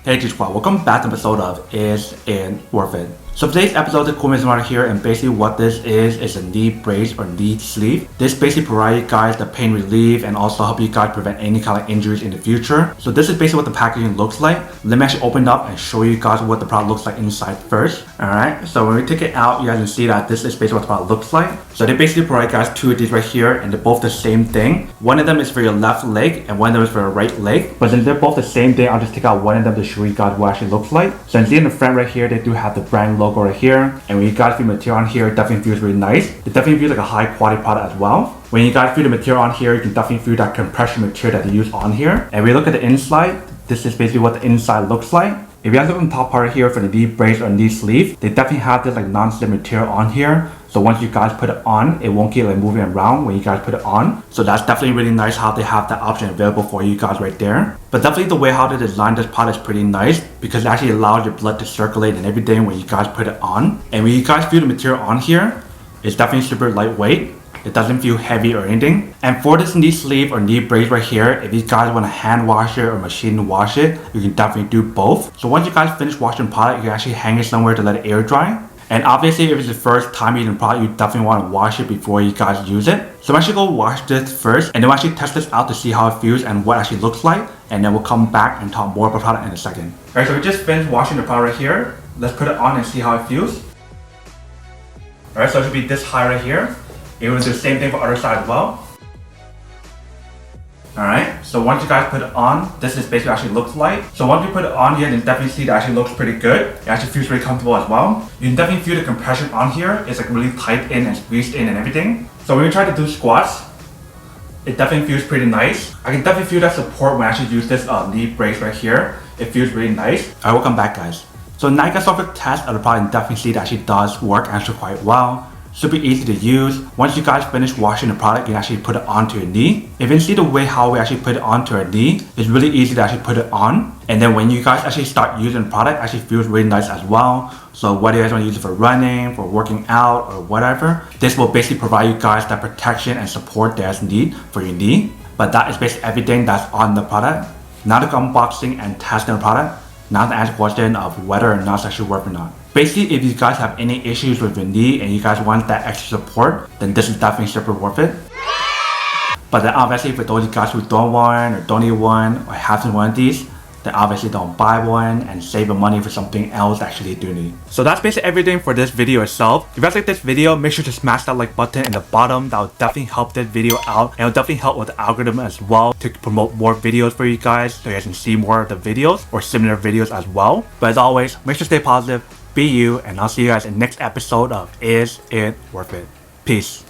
Hey G Squad, welcome back to an episode of Is It Worth It? So today's episode, the cool is right here, and basically what this is a knee brace or knee sleeve. This basically provides you guys the pain relief and also help you guys prevent any kind of injuries in the future. So this is basically what the packaging looks like. Let me actually open it up and show you guys what the product looks like inside first. Alright, so when we take it out, you guys can see that this is basically what the product looks like. So they basically provide guys two of these right here, and they're both the same thing. One of them is for your left leg and one of them is for your right leg. But since they're both the same thing, I'll just take out one of them to show you guys what it actually looks like. So you can see in the front right here, they do have the brand logo right here. And when you guys feel the material on here, it definitely feels really nice. It definitely feels like a high quality product as well. When you guys feel the material on here, you can definitely feel that compression material that they use on here. And we look at the inside, this is basically what the inside looks like. If you guys look on the top part here for the knee brace or knee sleeve, they definitely have this like non-slip material on here. So once you guys put it on, it won't keep like moving around when you guys put it on. So that's definitely really nice how they have that option available for you guys right there. But definitely the way how they designed this product is pretty nice because it actually allows your blood to circulate and everything when you guys put it on. And when you guys feel the material on here, it's definitely super lightweight. It doesn't feel heavy or anything. And for this knee sleeve or knee brace right here, if you guys want to hand wash it or machine wash it, you can definitely do both. So once you guys finish washing the product, you can actually hang it somewhere to let it air dry. And obviously if it's the first time using the product, you definitely want to wash it before you guys use it. So I'm actually going to wash this first and then we'll actually test this out to see how it feels and what it actually looks like. And then we'll come back and talk more about the product in a second. Alright, so we just finished washing the product right here. Let's put it on and see how it feels. Alright, so it should be this high right here. It will do the same thing for the other side as well. Alright, so once you guys put it on, this is basically what it actually looks like. So once you put it on here, you can definitely see that it actually looks pretty good. It actually feels really comfortable as well. You can definitely feel the compression on here. It's like really tight in and squeezed in and everything. So when you try to do squats, it definitely feels pretty nice. I can definitely feel that support when I actually use this knee brace right here. It feels really nice. Alright, welcome back guys. So now you guys saw the test of the product and definitely see that actually does work actually quite well. Super easy to use. Once you guys finish washing the product, you can actually put it onto your knee. If you can see the way how we actually put it onto our knee, it's really easy to actually put it on. And then when you guys actually start using the product, it actually feels really nice as well. So whether you guys want to use it for running, for working out, or whatever, this will basically provide you guys that protection and support that you need for your knee. But that is basically everything that's on the product. Now the unboxing and testing the product. Now the answer question of whether or not it's actually worth or not. Basically, if you guys have any issues with your knee and you guys want that extra support, then this is definitely super worth it. But then obviously for those of you guys who don't want or don't need one or have one of these, then obviously don't buy one and save the money for something else actually you do need. So that's basically everything for this video itself. If you guys like this video, make sure to smash that like button in the bottom. That will definitely help this video out and it will definitely help with the algorithm as well to promote more videos for you guys so you guys can see more of the videos or similar videos as well. But as always, make sure to stay positive, be you, and I'll see you guys in the next episode of Is It Worth It? Peace.